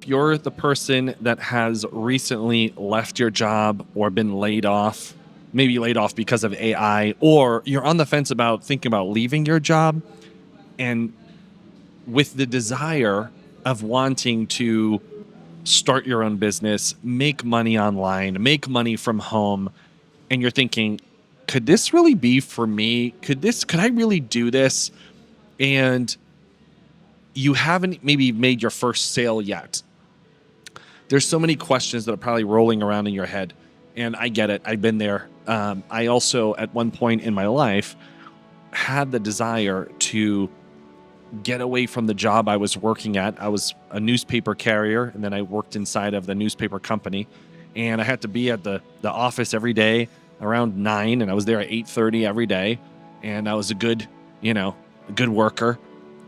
If you're the person that has recently left your job or been laid off, maybe laid off because of AI, or you're on the fence about thinking about leaving your job and with the desire of wanting to start your own business, make money online, make money from home, and you're thinking, could this really be for me? Could I really do this? And you haven't maybe made your first sale yet. There's so many questions that are probably rolling around in your head. And I get it. I've been there. I also, at one point in my life, had the desire to get away from the job I was working at. I was a newspaper carrier, and then I worked inside of the newspaper company. And I had to be at the office every day around 9, and I was there at 8:30 every day. And I was a good worker.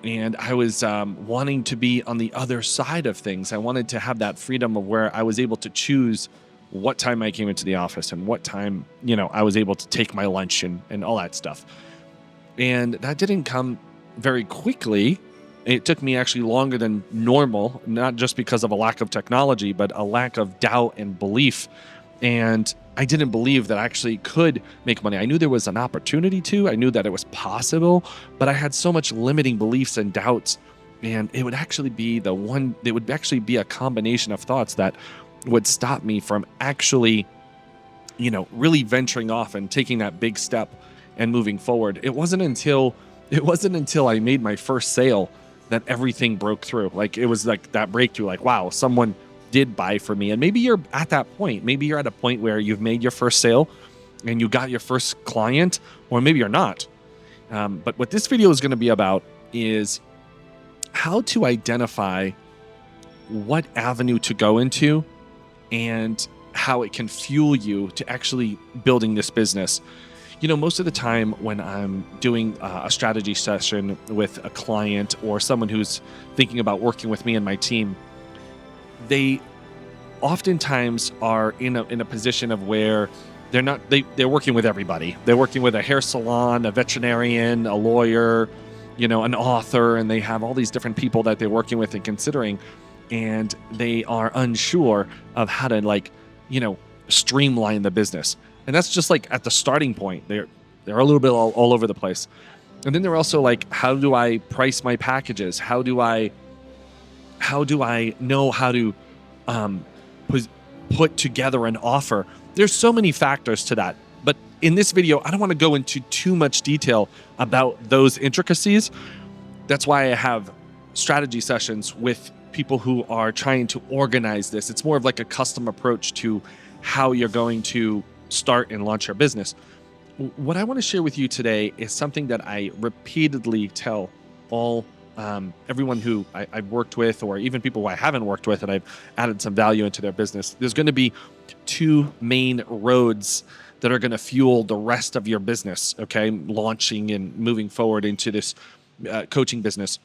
And I was wanting to be on the other side of things. I wanted to have that freedom of where I was able to choose what time I came into the office and what time, I was able to take my lunch and all that stuff. And that didn't come very quickly. It took me actually longer than normal, not just because of a lack of technology, but a lack of doubt and belief. And I didn't believe that I actually could make money. I knew there was an opportunity to, I knew that it was possible, but I had so much limiting beliefs and doubts. And it would actually be a combination of thoughts that would stop me from actually, really venturing off and taking that big step and moving forward. It wasn't until I made my first sale that everything broke through. Like, it was like that breakthrough, like, wow, someone did buy for me. And maybe you're at that point. Maybe you're at a point where you've made your first sale and you got your first client, or maybe you're not. But what this video is going to be about is how to identify what avenue to go into and how it can fuel you to actually building this business. Most of the time when I'm doing a strategy session with a client or someone who's thinking about working with me and my team, they oftentimes are in a position of where they're working with everybody. They're working with a hair salon, a veterinarian, a lawyer, an author, and they have all these different people that they're working with and considering, and they are unsure of how to streamline the business. And that's just like at the starting point. They're a little bit all over the place. And then they're also like, how do I price my packages? How do I know how to put together an offer? There's so many factors to that. But in this video, I don't want to go into too much detail about those intricacies. That's why I have strategy sessions with people who are trying to organize this. It's more of like a custom approach to how you're going to start and launch your business. What I want to share with you today is something that I repeatedly tell everyone who I've worked with, or even people who I haven't worked with and I've added some value into their business. There's going to be two main roads that are going to fuel the rest of your business, okay? Launching and moving forward into this coaching business.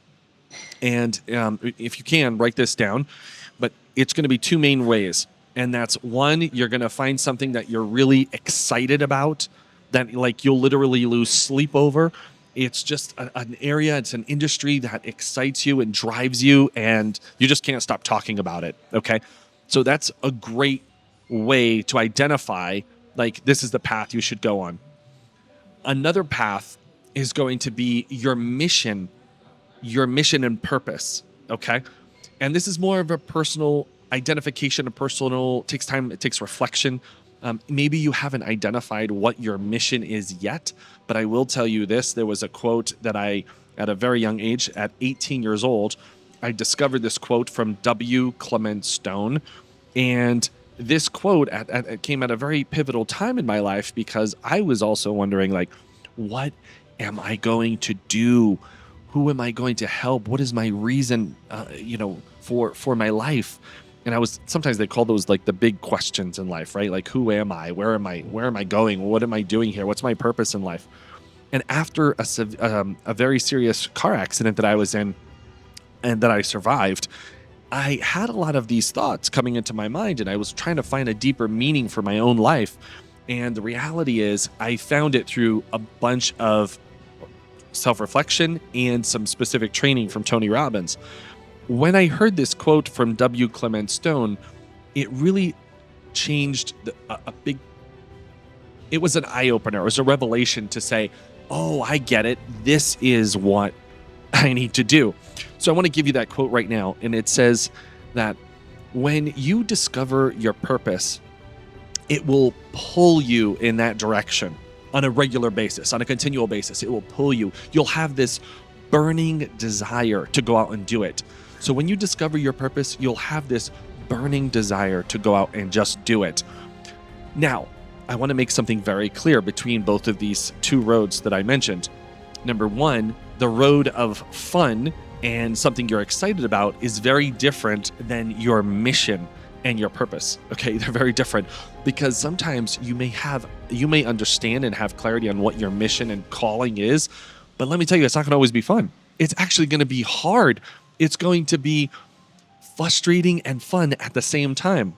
And if you can, write this down, but it's going to be two main ways. And that's one, you're going to find something that you're really excited about, that like you'll literally lose sleep over. It's just an area, it's an industry that excites you and drives you, and you just can't stop talking about it, okay? So that's a great way to identify, like, this is the path you should go on. Another path is going to be your mission and purpose, okay? And this is more of a personal identification, takes time, it takes reflection. Maybe you haven't identified what your mission is yet, but I will tell you this. There was a quote that at a very young age, at 18 years old, I discovered this quote from W. Clement Stone. And this quote came at a very pivotal time in my life, because I was also wondering, like, what am I going to do? Who am I going to help? What is my reason, for my life? And sometimes they call those like the big questions in life, right? Like, who am I? Where am I going? What am I doing here? What's my purpose in life? And after a very serious car accident that I was in and that I survived, I had a lot of these thoughts coming into my mind, and I was trying to find a deeper meaning for my own life. And the reality is I found it through a bunch of self-reflection and some specific training from Tony Robbins. When I heard this quote from W. Clement Stone, it really changed a big, it was an eye opener. It was a revelation to say, oh, I get it. This is what I need to do. So I want to give you that quote right now. And it says that when you discover your purpose, it will pull you in that direction on a regular basis, on a continual basis. It will pull you. You'll have this burning desire to go out and do it. So when you discover your purpose, you'll have this burning desire to go out and just do it. Now, I want to make something very clear between both of these two roads that I mentioned. Number one, the road of fun and something you're excited about is very different than your mission and your purpose. Okay, they're very different because sometimes you may understand and have clarity on what your mission and calling is, but let me tell you, it's not going to always be fun. It's actually going to be hard. It's going to be frustrating and fun at the same time.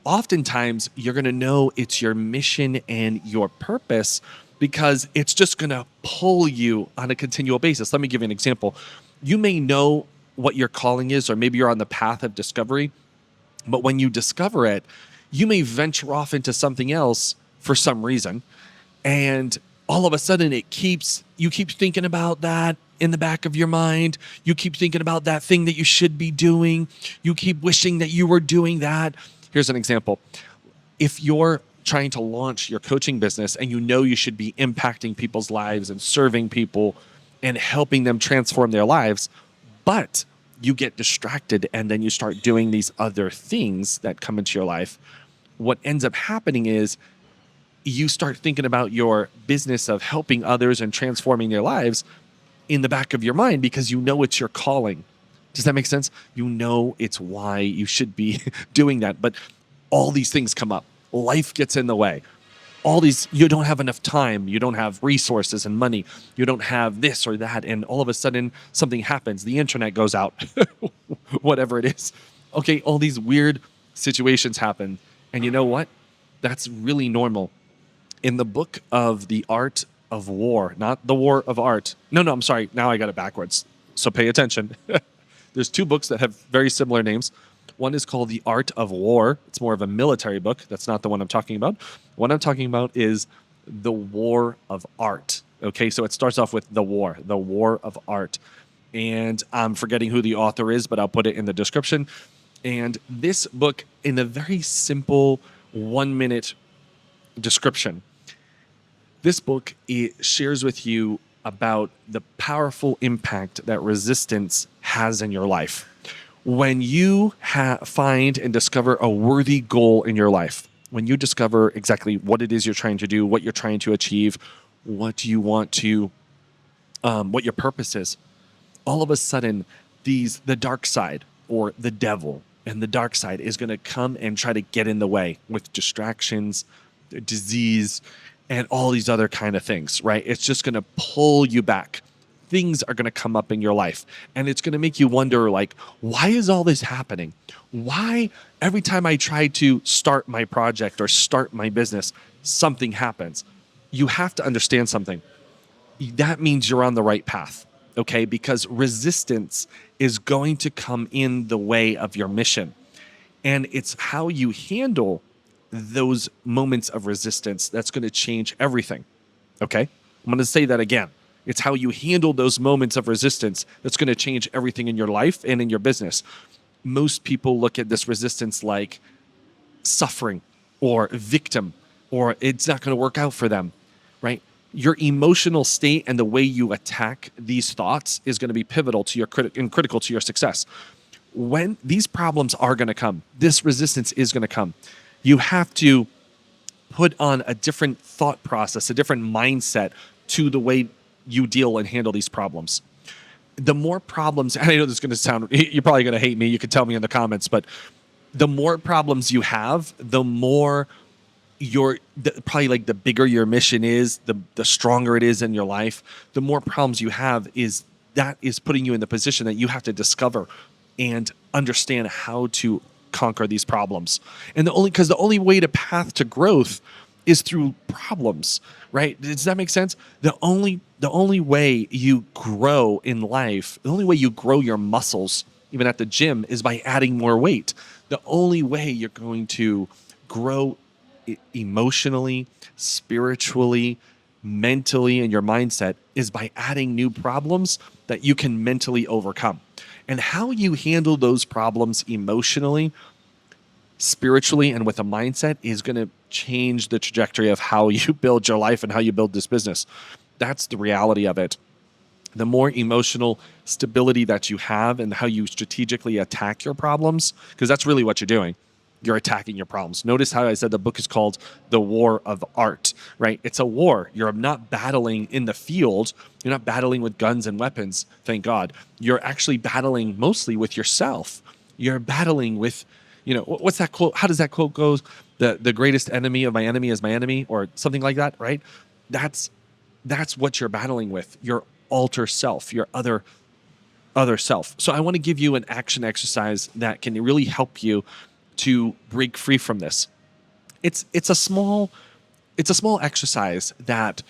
Oftentimes, you're going to know it's your mission and your purpose because it's just going to pull you on a continual basis. Let me give you an example. You may know what your calling is, or maybe you're on the path of discovery, but when you discover it, you may venture off into something else for some reason. And all of a sudden you keep thinking about that in the back of your mind. You keep thinking about that thing that you should be doing. You keep wishing that you were doing that. Here's an example. If you're trying to launch your coaching business and you know you should be impacting people's lives and serving people and helping them transform their lives, but you get distracted and then you start doing these other things that come into your life, what ends up happening is you start thinking about your business of helping others and transforming their lives in the back of your mind because you know it's your calling. Does that make sense? You know it's why you should be doing that, but all these things come up. Life gets in the way. You don't have enough time, you don't have resources and money, you don't have this or that, and all of a sudden something happens, the internet goes out, whatever it is. Okay, all these weird situations happen, and you know what? That's really normal. In the book of The Art of War, not The War of Art. No, I'm sorry. Now I got it backwards. So pay attention. There's two books that have very similar names. One is called The Art of War. It's more of a military book. That's not the one I'm talking about. What I'm talking about is The War of Art. Okay, so it starts off with The War of Art. And I'm forgetting who the author is, but I'll put it in the description. And this book, in a very simple 1-minute description, this book, it shares with you about the powerful impact that resistance has in your life. When you find and discover a worthy goal in your life, when you discover exactly what it is you're trying to do, what you're trying to achieve, what you want to, what your purpose is, all of a sudden, the dark side or the devil and the dark side is going to come and try to get in the way with distractions, disease, and all these other kind of things, right? It's just going to pull you back. Things are going to come up in your life, and it's going to make you wonder, like, why is all this happening? Why every time I try to start my project or start my business, something happens? You have to understand something. That means you're on the right path, okay? Because resistance is going to come in the way of your mission. And it's how you handle those moments of resistance that's going to change everything, okay? I'm going to say that again. It's how you handle those moments of resistance that's going to change everything in your life and in your business. Most people look at this resistance like suffering or victim, or it's not going to work out for them, right? Your emotional state and the way you attack these thoughts is going to be pivotal to your and critical to your success. When these problems are going to come, this resistance is going to come. You have to put on a different thought process, a different mindset to the way you deal and handle these problems. The more problems, and I know this is going to sound, you're probably going to hate me, you can tell me in the comments, but the more problems you have, the more probably like the bigger your mission is, the stronger it is in your life, the more problems you have is putting you in the position that you have to discover and understand how to conquer these problems. And the only way to path to growth is through problems, right? Does that make sense? The only way you grow in life, the only way you grow your muscles even at the gym, is by adding more weight. The only way you're going to grow emotionally, spiritually, mentally, in your mindset is by adding new problems that you can mentally overcome. And how you handle those problems emotionally, spiritually, and with a mindset is going to change the trajectory of how you build your life and how you build this business. That's the reality of it. The more emotional stability that you have and how you strategically attack your problems, because that's really what you're doing. You're attacking your problems. Notice how I said the book is called The War of Art, right? It's a war. You're not battling in the field. You're not battling with guns and weapons, thank God. You're actually battling mostly with yourself. You're battling with, what's that quote? How does that quote go? The greatest enemy of my enemy is my enemy, or something like that, right? That's what you're battling with. Your alter self, your other self. So I want to give you an action exercise that can really help you to break free from this. It's a small exercise that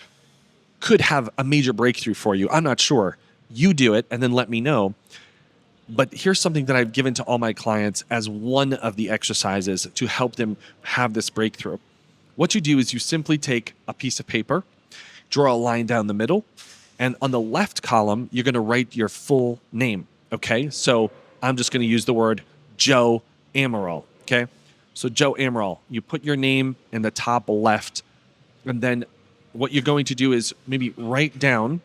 could have a major breakthrough for you. I'm not sure. You do it and then let me know. But here's something that I've given to all my clients as one of the exercises to help them have this breakthrough. What you do is you simply take a piece of paper, draw a line down the middle, and on the left column, you're going to write your full name. Okay. So I'm just going to use the word Joe Amaral. Okay. So Joe Amaral, you put your name in the top left. And then what you're going to do is maybe write down,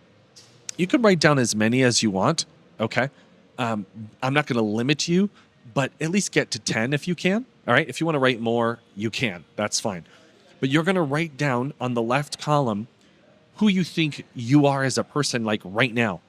you can write down as many as you want. Okay. I'm not going to limit you, but at least get to 10 if you can. All right. If you want to write more, you can. That's fine. But you're going to write down on the left column who you think you are as a person, like right now.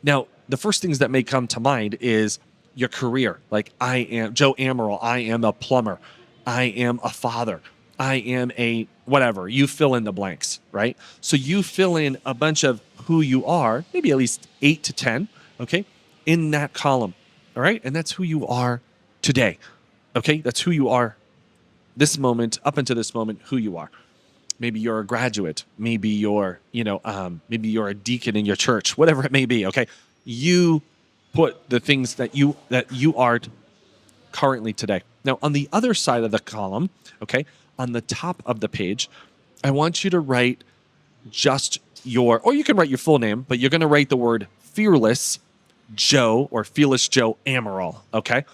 Now, the first things that may come to mind is your career. Like, I am Joe Amaral. I am a plumber. I am a father. I am a whatever. You fill in the blanks, right? So you fill in a bunch of who you are, maybe at least 8 to 10, okay, in that column. All right. And that's who you are today. Okay. That's who you are this moment, up until this moment, who you are. Maybe you're a graduate. Maybe you're, maybe you're a deacon in your church, whatever it may be. Okay. You put the things that you are currently today. Now, on the other side of the column, okay, on the top of the page, I want you to write just or you can write your full name, but you're going to write the word Fearless Joe or Fearless Joe Amaral. Okay.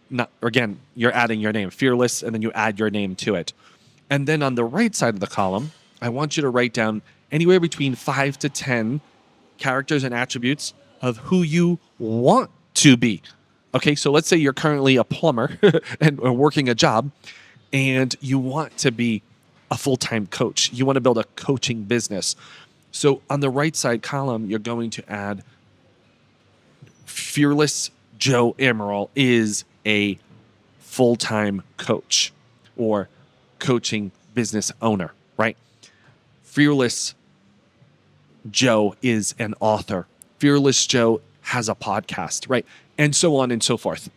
Not, again, you're adding your name, Fearless, and then you add your name to it. And then on the right side of the column, I want you to write down anywhere between 5 to 10 characters and attributes of who you want to be. Okay, so let's say you're currently a plumber and working a job, and you want to be a full-time coach. You want to build a coaching business. So on the right side column, you're going to add Fearless Joe Amaral is a full-time coach or coaching business owner, right? Fearless Joe is an author. Fearless Joe has a podcast, right? And so on and so forth.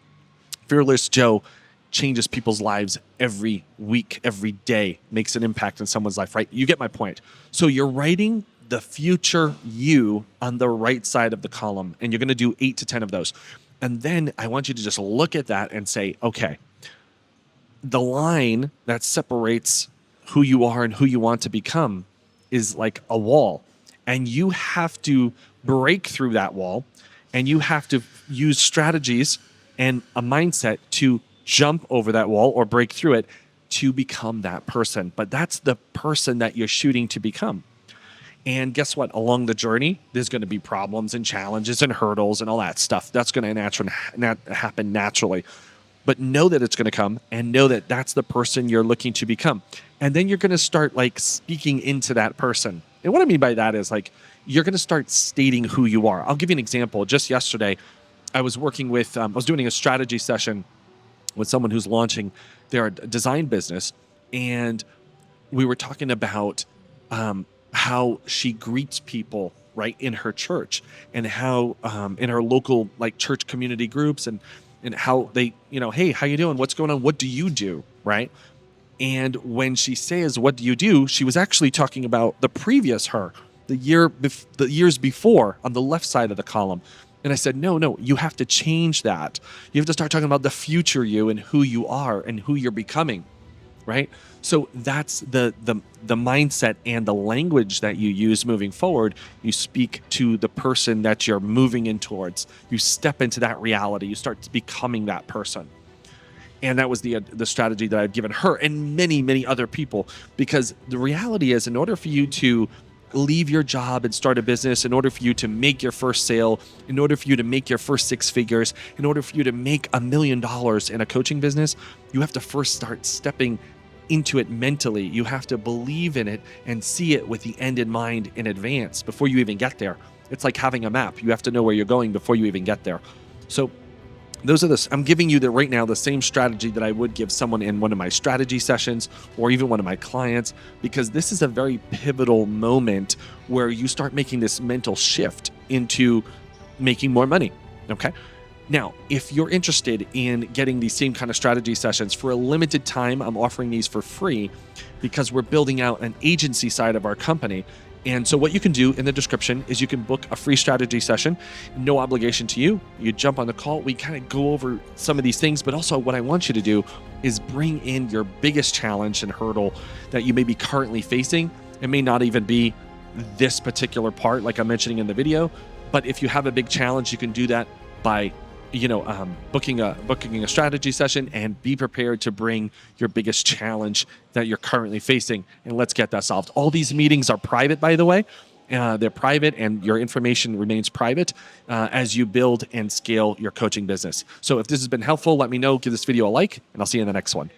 Fearless Joe changes people's lives every week, every day, makes an impact in someone's life, right? You get my point. So you're writing the future you on the right side of the column, and you're going to do 8 to 10 of those. And then I want you to just look at that and say, okay, the line that separates who you are and who you want to become is like a wall. And you have to break through that wall, and you have to use strategies and a mindset to jump over that wall or break through it to become that person. But that's the person that you're shooting to become. And guess what? Along the journey, there's going to be problems and challenges and hurdles and all that stuff. That's going to happen naturally. But know that it's going to come, and know that that's the person you're looking to become. And then you're going to start like speaking into that person. And what I mean by that is like, you're going to start stating who you are. I'll give you an example. Just yesterday, I was working with, I was doing a strategy session with someone who's launching their design business. And we were talking about how she greets people right in her church, and how in her local like church community groups, and how they, hey, how you doing? What's going on? What do you do? Right. And when she says, what do you do? She was actually talking about the previous her, the years before on the left side of the column. And I said, no, no, you have to change that. You have to start talking about the future you and who you are and who you're becoming, right? So that's the mindset and the language that you use moving forward. You speak to the person that you're moving in towards. You step into that reality. You start becoming that person. And that was the strategy that I've given her and many, many other people. Because the reality is, in order for you to leave your job and start a business, in order for you to make your first sale, in order for you to make your first six figures, in order for you to make $1 million in a coaching business, you have to first start stepping into it mentally. You have to believe in it and see it with the end in mind in advance before you even get there. It's like having a map. You have to know where you're going before you even get there. So those are I'm giving you right now the same strategy that I would give someone in one of my strategy sessions or even one of my clients, because this is a very pivotal moment where you start making this mental shift into making more money. Okay. Now, if you're interested in getting these same kind of strategy sessions for a limited time, I'm offering these for free because we're building out an agency side of our company. And so what you can do in the description is you can book a free strategy session, no obligation to you. You jump on the call. We kind of go over some of these things, but also what I want you to do is bring in your biggest challenge and hurdle that you may be currently facing. It may not even be this particular part, like I'm mentioning in the video, but if you have a big challenge, you can do that by booking a strategy session, and be prepared to bring your biggest challenge that you're currently facing, and let's get that solved. All these meetings are private, by the way. They're private, and your information remains private as you build and scale your coaching business. So if this has been helpful, let me know. Give this video a like, and I'll see you in the next one.